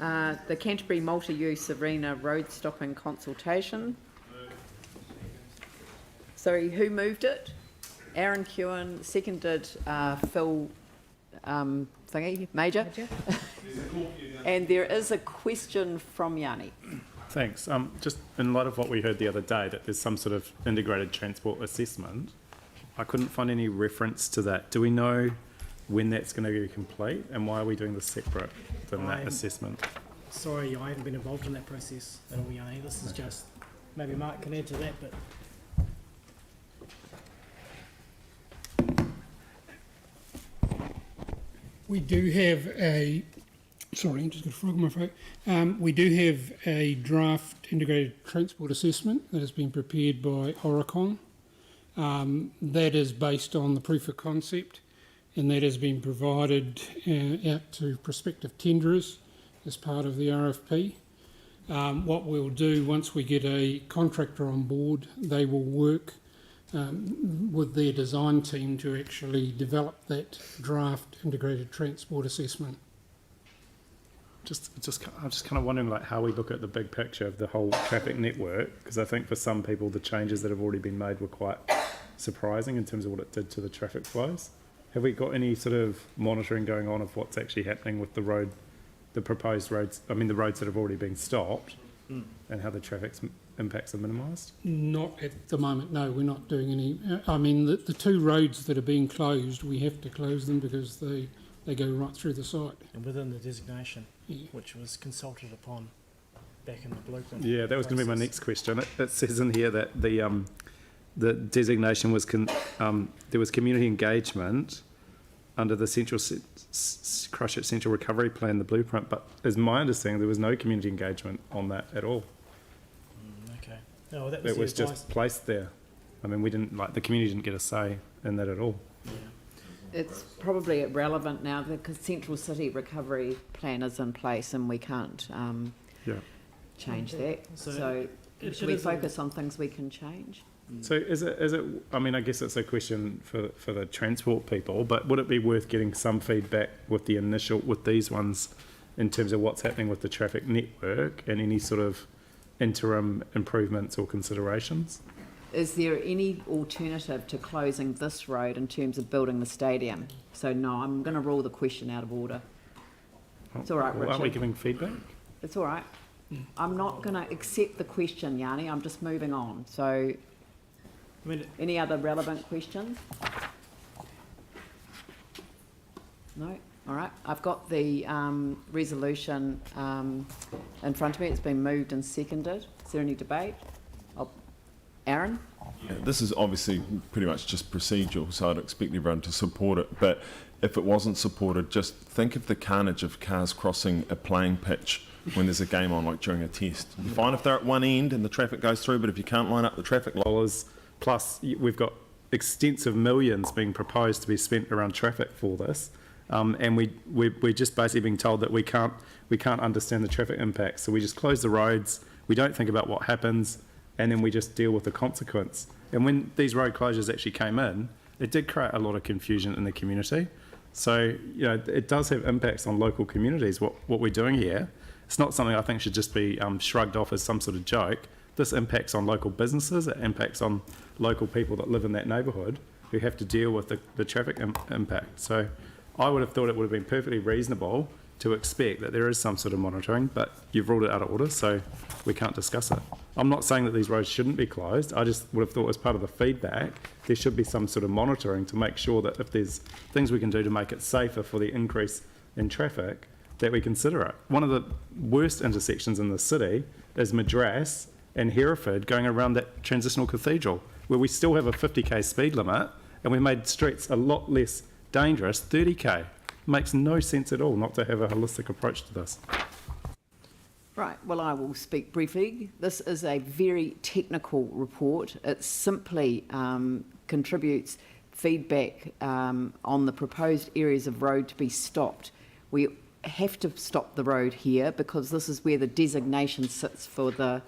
The Canterbury multi-use arena road stopping consultation. Sorry, who moved it? Aaron Kewen, seconded Phil Major. And there is a question from Yanni. Thanks. Just in light of what we heard the other day, that there's some sort of integrated transport assessment, I couldn't find any reference to that. Do we know when that's going to be complete, and why are we doing this separate than that assessment? Sorry, I haven't been involved in that process at all, Yanni. This is just, maybe Mark can add to that, but we do have a, sorry, I'm just got a frog in my throat. We do have a draft integrated transport assessment that has been prepared by Oricon. That is based on the proof of concept, and that has been provided out to prospective tenderers as part of the RFP. What we'll do once we get a contractor on board, they will work with their design team to actually develop that draft integrated transport assessment. I'm just kind of wondering like how we look at the big picture of the whole traffic network, because I think for some people the changes that have already been made were quite surprising in terms of what it did to the traffic flows. Have we got any sort of monitoring going on of what's actually happening with the road, the proposed roads, I mean the roads that have already been stopped, and how the traffic impacts are minimised? Not at the moment, no, we're not doing any. I mean, the two roads that are being closed, we have to close them because they go right through the site. and within the designation, which was consulted upon back in the blueprint. Yeah, that was going to be my next question. It says in here that the designation was there was community engagement under the Christchurch Central Recovery Plan, the blueprint, but as my understanding, there was no community engagement on that at all. Okay. No, that was It was just placed there. I mean, we didn't, like, the community didn't get a say in that at all. Yeah. It's probably irrelevant now because Central City Recovery Plan is in place and we can't change that. So should we focus on things we can change? So is it, I mean, I guess it's a question for the transport people, but would it be worth getting some feedback with these ones in terms of what's happening with the traffic network and any sort of interim improvements or considerations? Is there any alternative to closing this road in terms of building the stadium? So no, I'm going to rule the question out of order. It's all right, Richard. Aren't we giving feedback? It's all right. I'm not going to accept the question, Yanni. I'm just moving on. So any other relevant questions? No? All right. I've got the resolution in front of me. It's been moved and seconded. Is there any debate? Aaron? Yeah, this is obviously pretty much just procedural, so I'd expect everyone to support it. But if it wasn't supported, just think of the carnage of cars crossing a playing pitch when there's a game on, like during a test. You're fine if they're at one end and the traffic goes through, but if you can't line up the traffic lights, plus we've got extensive millions being proposed to be spent around traffic for this, and we're just basically being told that we can't understand the traffic impacts, so we just close the roads, we don't think about what happens, and then we just deal with the consequence. And when these road closures actually came in, it did create a lot of confusion in the community. So, you know, it does have impacts on local communities, what we're doing here. It's not something I think should just be shrugged off as some sort of joke. This impacts on local businesses, it impacts on local people that live in that neighbourhood who have to deal with the traffic impact. So I would have thought it would have been perfectly reasonable to expect that there is some sort of monitoring, but you've ruled it out of order, so we can't discuss it. I'm not saying that these roads shouldn't be closed. I just would have thought as part of the feedback, there should be some sort of monitoring to make sure that if there's things we can do to make it safer for the increase in traffic, that we consider it. One of the worst intersections in the city is Madras and Hereford going around that transitional cathedral, where we still have a 50k speed limit and we made streets a lot less dangerous, 30k. Makes no sense at all not to have a holistic approach to this. Right, well, I will speak briefly. This is a very technical report. It simply contributes feedback on the proposed areas of road to be stopped. We have to stop the road here because this is where the designation sits for the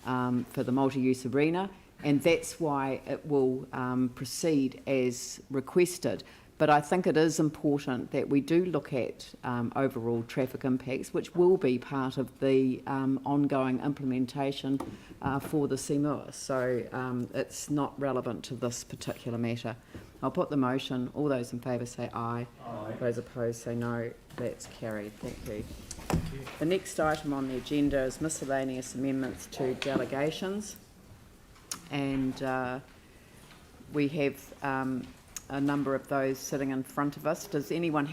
multi-use arena, and that's why it will proceed as requested. But I think it is important that we do look at overall traffic impacts, which will be part of the ongoing implementation for the CMUA. So it's not relevant to this particular matter. I'll put the motion. All those in favour say aye. Aye. Those opposed say no. That's carried. Thank you. The next item on the agenda is miscellaneous amendments to delegations. And we have a number of those sitting in front of us. Does anyone have